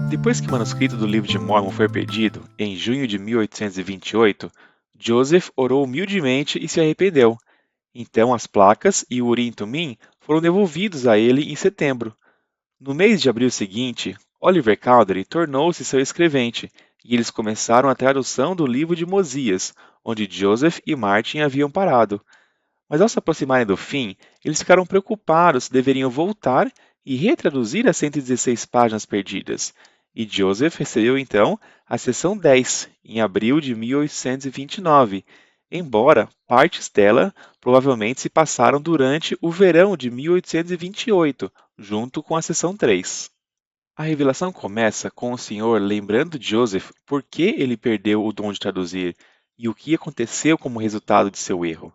Depois que o manuscrito do Livro de Mórmon foi perdido, em junho de 1828, Joseph orou humildemente e se arrependeu. Então as placas e o Urim e Tumim foram devolvidos a ele em setembro. No mês de abril seguinte, Oliver Cowdery tornou-se seu escrevente, e eles começaram a tradução do livro de Mosias, onde Joseph e Martin haviam parado. Mas ao se aproximarem do fim, eles ficaram preocupados se deveriam voltar e retraduzir as 116 páginas perdidas. E Joseph recebeu então a seção 10, em abril de 1829, embora partes dela provavelmente se passaram durante o verão de 1828, junto com a seção 3. A revelação começa com o Senhor lembrando Joseph por que ele perdeu o dom de traduzir e o que aconteceu como resultado de seu erro.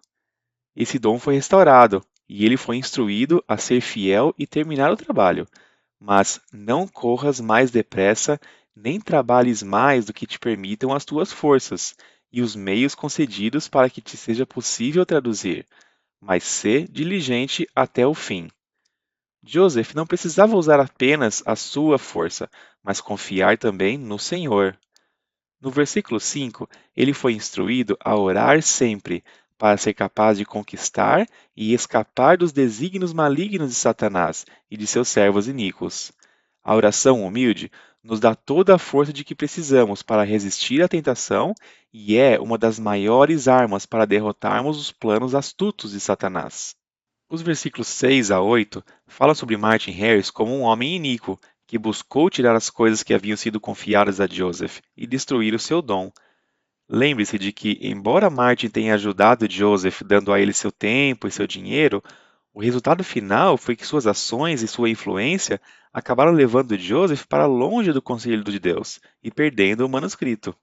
Esse dom foi restaurado, e ele foi instruído a ser fiel e terminar o trabalho. Mas não corras mais depressa, nem trabalhes mais do que te permitam as tuas forças, e os meios concedidos para que te seja possível traduzir, mas sê diligente até o fim. Joseph não precisava usar apenas a sua força, mas confiar também no Senhor. No versículo 5, ele foi instruído a orar sempre, para ser capaz de conquistar e escapar dos desígnios malignos de Satanás e de seus servos iníquos. A oração humilde nos dá toda a força de que precisamos para resistir à tentação e é uma das maiores armas para derrotarmos os planos astutos de Satanás. Os versículos 6 a 8 falam sobre Martin Harris como um homem iníquo que buscou tirar as coisas que haviam sido confiadas a Joseph e destruir o seu dom. Lembre-se de que, embora Martin tenha ajudado Joseph dando a ele seu tempo e seu dinheiro, o resultado final foi que suas ações e sua influência acabaram levando Joseph para longe do conselho de Deus e perdendo o manuscrito.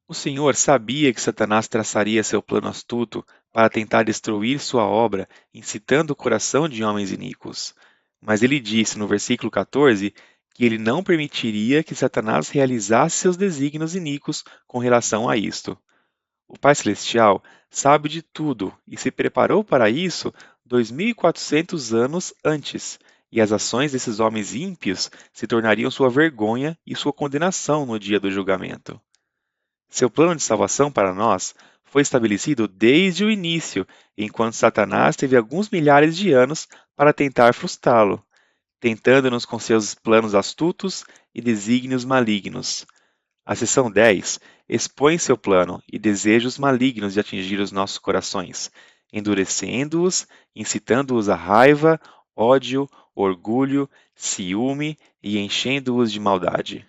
O Senhor sabia que Satanás traçaria seu plano astuto para tentar destruir sua obra, incitando o coração de homens iníquos. Mas ele disse no versículo 14 que ele não permitiria que Satanás realizasse seus desígnios iníquos com relação a isto. O Pai Celestial sabe de tudo e se preparou para isso 2400 anos antes, e as ações desses homens ímpios se tornariam sua vergonha e sua condenação no dia do julgamento. Seu plano de salvação para nós foi estabelecido desde o início, enquanto Satanás teve alguns milhares de anos para tentar frustrá-lo, tentando-nos com seus planos astutos e desígnios malignos. A seção 10 expõe seu plano e desejos malignos de atingir os nossos corações, endurecendo-os, incitando-os a raiva, ódio, orgulho, ciúme e enchendo-os de maldade.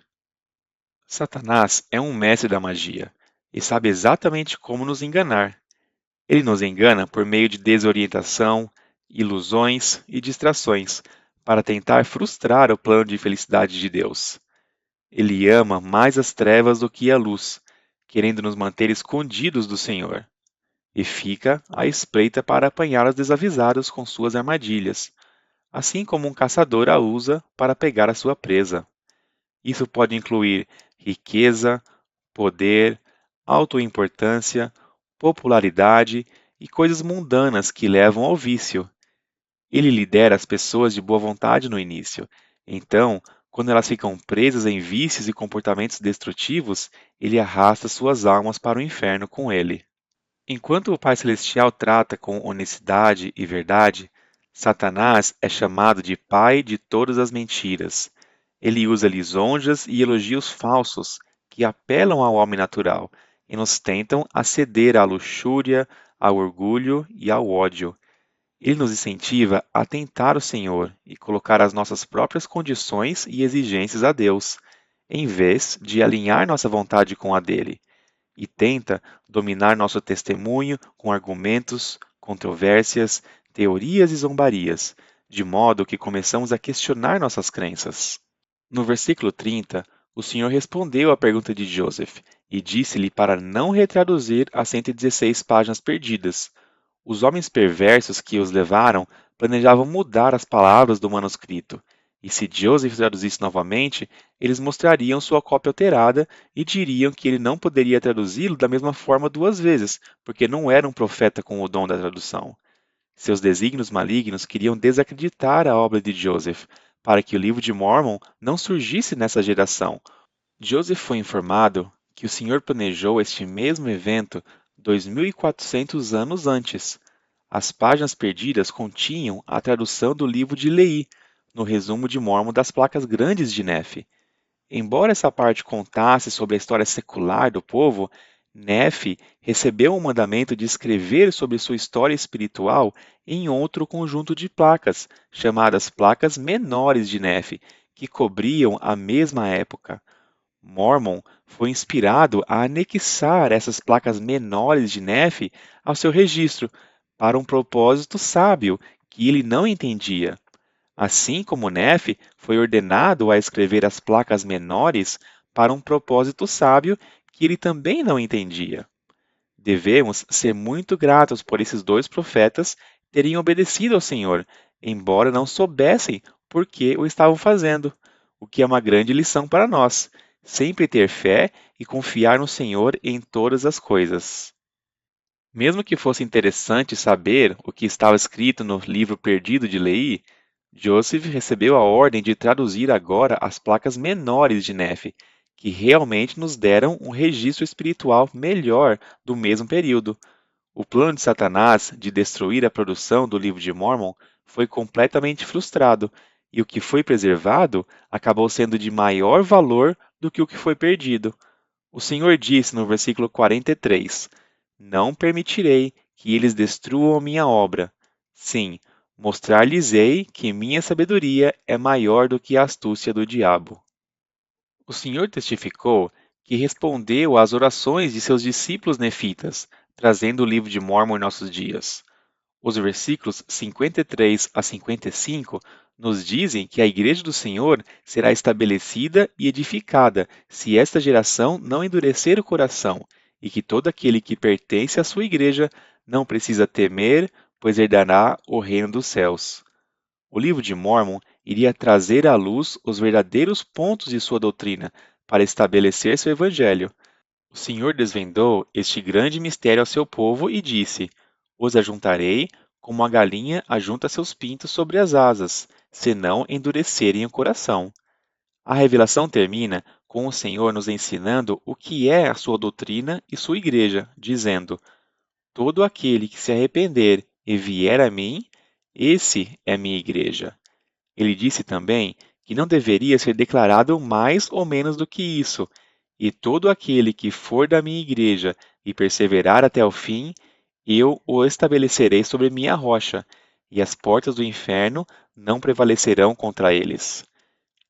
Satanás é um mestre da magia e sabe exatamente como nos enganar. Ele nos engana por meio de desorientação, ilusões e distrações, para tentar frustrar o plano de felicidade de Deus. Ele ama mais as trevas do que a luz, querendo nos manter escondidos do Senhor, e fica à espreita para apanhar os desavisados com suas armadilhas, assim como um caçador a usa para pegar a sua presa. Isso pode incluir riqueza, poder, autoimportância, popularidade e coisas mundanas que levam ao vício. Ele lidera as pessoas de boa vontade no início. Então, quando elas ficam presas em vícios e comportamentos destrutivos, ele arrasta suas almas para o inferno com ele. Enquanto o Pai Celestial trata com honestidade e verdade, Satanás é chamado de pai de todas as mentiras. Ele usa lisonjas e elogios falsos que apelam ao homem natural e nos tentam a ceder à luxúria, ao orgulho e ao ódio. Ele nos incentiva a tentar o Senhor e colocar as nossas próprias condições e exigências a Deus, em vez de alinhar nossa vontade com a dele, e tenta dominar nosso testemunho com argumentos, controvérsias, teorias e zombarias, de modo que começamos a questionar nossas crenças. No versículo 30, o Senhor respondeu à pergunta de Joseph e disse-lhe para não retraduzir as 116 páginas perdidas. Os homens perversos que os levaram planejavam mudar as palavras do manuscrito, e se Joseph traduzisse novamente, eles mostrariam sua cópia alterada e diriam que ele não poderia traduzi-lo da mesma forma duas vezes, porque não era um profeta com o dom da tradução. Seus desígnios malignos queriam desacreditar a obra de Joseph, para que o livro de Mórmon não surgisse nessa geração. Joseph foi informado que o Senhor planejou este mesmo evento 2.400 anos antes. As páginas perdidas continham a tradução do livro de Leí, no resumo de Mórmon das placas grandes de Nefe. Embora essa parte contasse sobre a história secular do povo, Nefe recebeu o mandamento de escrever sobre sua história espiritual em outro conjunto de placas, chamadas placas menores de Nefe, que cobriam a mesma época. Mormon foi inspirado a anexar essas placas menores de Nefe ao seu registro, para um propósito sábio que ele não entendia. Assim como Nefe foi ordenado a escrever as placas menores para um propósito sábio que ele também não entendia. Devemos ser muito gratos por esses dois profetas terem obedecido ao Senhor, embora não soubessem por que o estavam fazendo, o que é uma grande lição para nós, sempre ter fé e confiar no Senhor em todas as coisas. Mesmo que fosse interessante saber o que estava escrito no livro perdido de Leí, Joseph recebeu a ordem de traduzir agora as placas menores de Nefe, que realmente nos deram um registro espiritual melhor do mesmo período. O plano de Satanás de destruir a produção do livro de Mórmon foi completamente frustrado, e o que foi preservado acabou sendo de maior valor do que o que foi perdido. O Senhor disse no versículo 43: Não permitirei que eles destruam a minha obra. Sim, mostrar-lhes-ei que minha sabedoria é maior do que a astúcia do diabo. O Senhor testificou que respondeu às orações de seus discípulos nefitas, trazendo o livro de Mórmon em nossos dias. Os versículos 53 a 55 nos dizem que a Igreja do Senhor será estabelecida e edificada se esta geração não endurecer o coração, e que todo aquele que pertence à sua Igreja não precisa temer, pois herdará o reino dos céus. O livro de Mórmon iria trazer à luz os verdadeiros pontos de sua doutrina para estabelecer seu evangelho. O Senhor desvendou este grande mistério ao seu povo e disse: Os ajuntarei como a galinha ajunta seus pintos sobre as asas, se não endurecerem o coração. A revelação termina com o Senhor nos ensinando o que é a sua doutrina e sua igreja, dizendo: Todo aquele que se arrepender e vier a mim, esse é minha igreja. Ele disse também que não deveria ser declarado mais ou menos do que isso, e todo aquele que for da minha igreja e perseverar até o fim, eu o estabelecerei sobre minha rocha, e as portas do inferno não prevalecerão contra eles.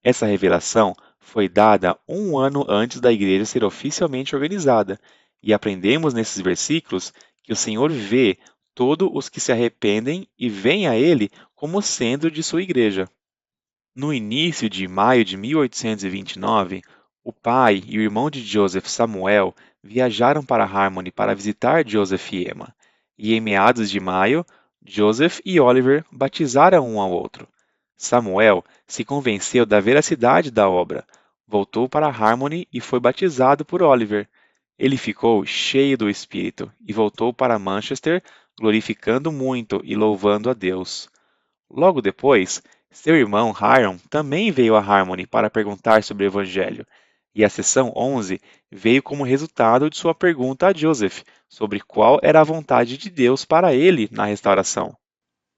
Essa revelação foi dada um ano antes da igreja ser oficialmente organizada, e aprendemos nesses versículos que o Senhor vê todos os que se arrependem e vêm a Ele como sendo de sua igreja. No início de maio de 1829, o pai e o irmão de Joseph, Samuel, viajaram para Harmony para visitar Joseph e Emma, e em meados de maio, Joseph e Oliver batizaram um ao outro. Samuel se convenceu da veracidade da obra, voltou para Harmony e foi batizado por Oliver. Ele ficou cheio do Espírito e voltou para Manchester, glorificando muito e louvando a Deus. Logo depois, seu irmão Hiram também veio a Harmony para perguntar sobre o Evangelho, e a seção 11 veio como resultado de sua pergunta a Joseph sobre qual era a vontade de Deus para ele na restauração.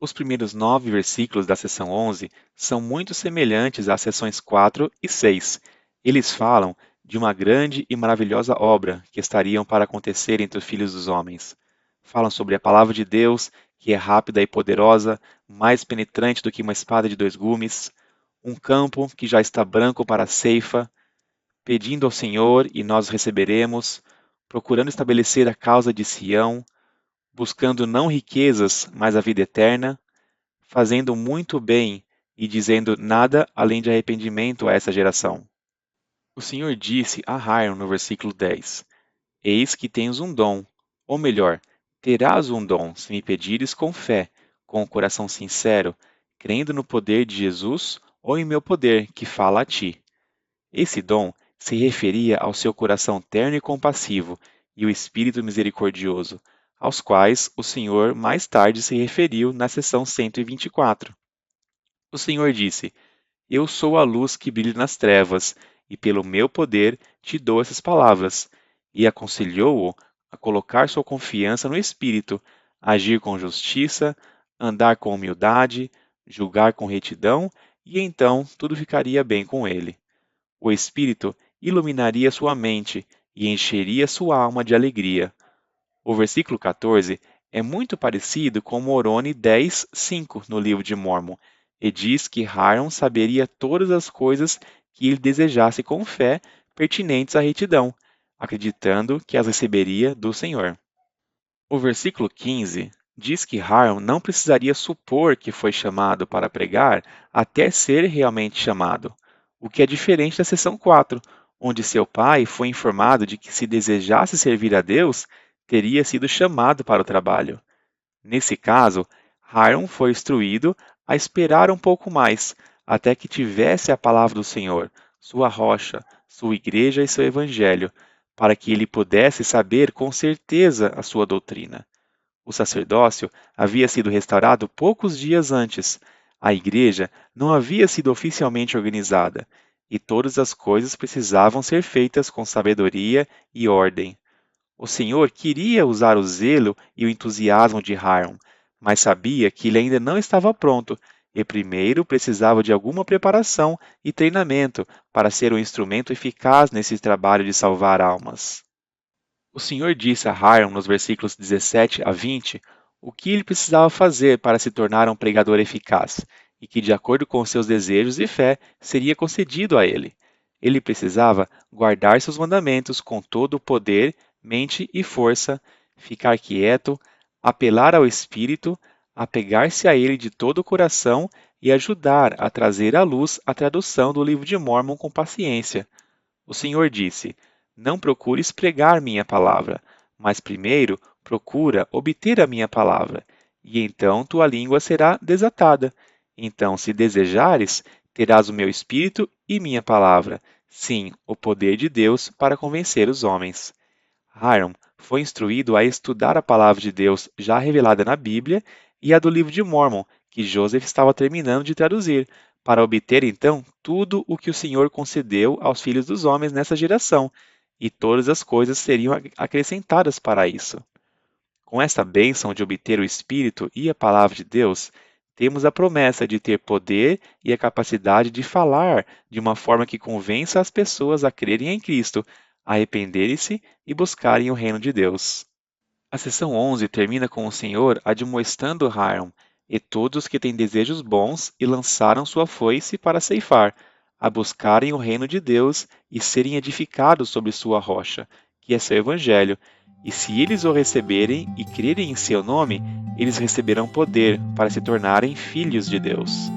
Os primeiros 9 versículos da seção 11 são muito semelhantes às seções 4 e 6. Eles falam de uma grande e maravilhosa obra que estariam para acontecer entre os filhos dos homens. Falam sobre a palavra de Deus, que é rápida e poderosa, mais penetrante do que uma espada de dois gumes, um campo que já está branco para a ceifa, pedindo ao Senhor e nós receberemos, procurando estabelecer a causa de Sião, buscando não riquezas, mas a vida eterna, fazendo muito bem e dizendo nada além de arrependimento a essa geração. O Senhor disse a Hiram no versículo 10: Eis que tens um dom, ou melhor, terás um dom se me pedires com fé, com o coração sincero, crendo no poder de Jesus ou em meu poder que fala a ti. Esse dom se referia ao seu coração terno e compassivo e o espírito misericordioso, aos quais o Senhor mais tarde se referiu na seção 124. O Senhor disse: Eu sou a luz que brilha nas trevas, e pelo meu poder te dou essas palavras. E aconselhou-o a colocar sua confiança no Espírito, agir com justiça, andar com humildade, julgar com retidão, e então tudo ficaria bem com ele. O Espírito iluminaria sua mente e encheria sua alma de alegria. O versículo 14 é muito parecido com Moroni 10:5 no livro de Mórmon, e diz que Hiram saberia todas as coisas que ele desejasse com fé pertinentes à retidão, acreditando que as receberia do Senhor. O versículo 15 diz que Hiram não precisaria supor que foi chamado para pregar até ser realmente chamado, o que é diferente da seção 4, onde seu pai foi informado de que se desejasse servir a Deus, teria sido chamado para o trabalho. Nesse caso, Hiram foi instruído a esperar um pouco mais, até que tivesse a palavra do Senhor, sua rocha, sua igreja e seu evangelho, para que ele pudesse saber com certeza a sua doutrina. O sacerdócio havia sido restaurado poucos dias antes. A igreja não havia sido oficialmente organizada, e todas as coisas precisavam ser feitas com sabedoria e ordem. O Senhor queria usar o zelo e o entusiasmo de Hiram, mas sabia que ele ainda não estava pronto e primeiro precisava de alguma preparação e treinamento para ser um instrumento eficaz nesse trabalho de salvar almas. O Senhor disse a Hiram nos versículos 17 a 20 o que ele precisava fazer para se tornar um pregador eficaz, e que, de acordo com seus desejos e fé, seria concedido a ele. Ele precisava guardar seus mandamentos com todo o poder, mente e força, ficar quieto, apelar ao Espírito, apegar-se a ele de todo o coração e ajudar a trazer à luz a tradução do livro de Mórmon com paciência. O Senhor disse: Não procures pregar minha palavra, mas primeiro procura obter a minha palavra, e então tua língua será desatada. Então, se desejares, terás o meu espírito e minha palavra, sim, o poder de Deus para convencer os homens. Hiram foi instruído a estudar a palavra de Deus já revelada na Bíblia e a do livro de Mórmon, que Joseph estava terminando de traduzir, para obter então tudo o que o Senhor concedeu aos filhos dos homens nessa geração, e todas as coisas seriam acrescentadas para isso. Com esta bênção de obter o Espírito e a palavra de Deus, temos a promessa de ter poder e a capacidade de falar de uma forma que convença as pessoas a crerem em Cristo, arrependerem-se e buscarem o reino de Deus. A seção 11 termina com o Senhor admoestando Hiram e todos que têm desejos bons e lançaram sua foice para ceifar, a buscarem o reino de Deus e serem edificados sobre sua rocha, que é seu evangelho, e se eles o receberem e crerem em seu nome, eles receberão poder para se tornarem filhos de Deus.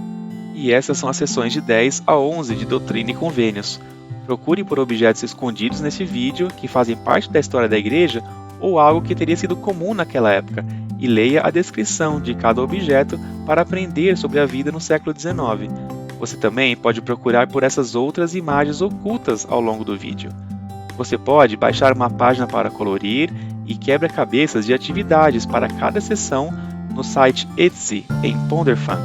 E essas são as sessões de 10 a 11 de Doutrina e Convênios. Procure por objetos escondidos nesse vídeo que fazem parte da história da igreja ou algo que teria sido comum naquela época, e leia a descrição de cada objeto para aprender sobre a vida no século XIX. Você também pode procurar por essas outras imagens ocultas ao longo do vídeo. Você pode baixar uma página para colorir e quebra-cabeças de atividades para cada sessão no site Etsy em Ponderfun.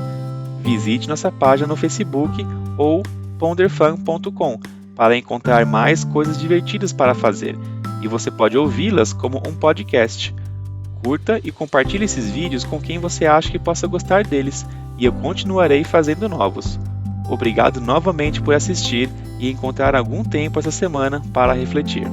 Visite nossa página no Facebook ou ponderfun.com para encontrar mais coisas divertidas para fazer, e você pode ouvi-las como um podcast. Curta e compartilhe esses vídeos com quem você acha que possa gostar deles, e eu continuarei fazendo novos. Obrigado novamente por assistir e encontrar algum tempo essa semana para refletir.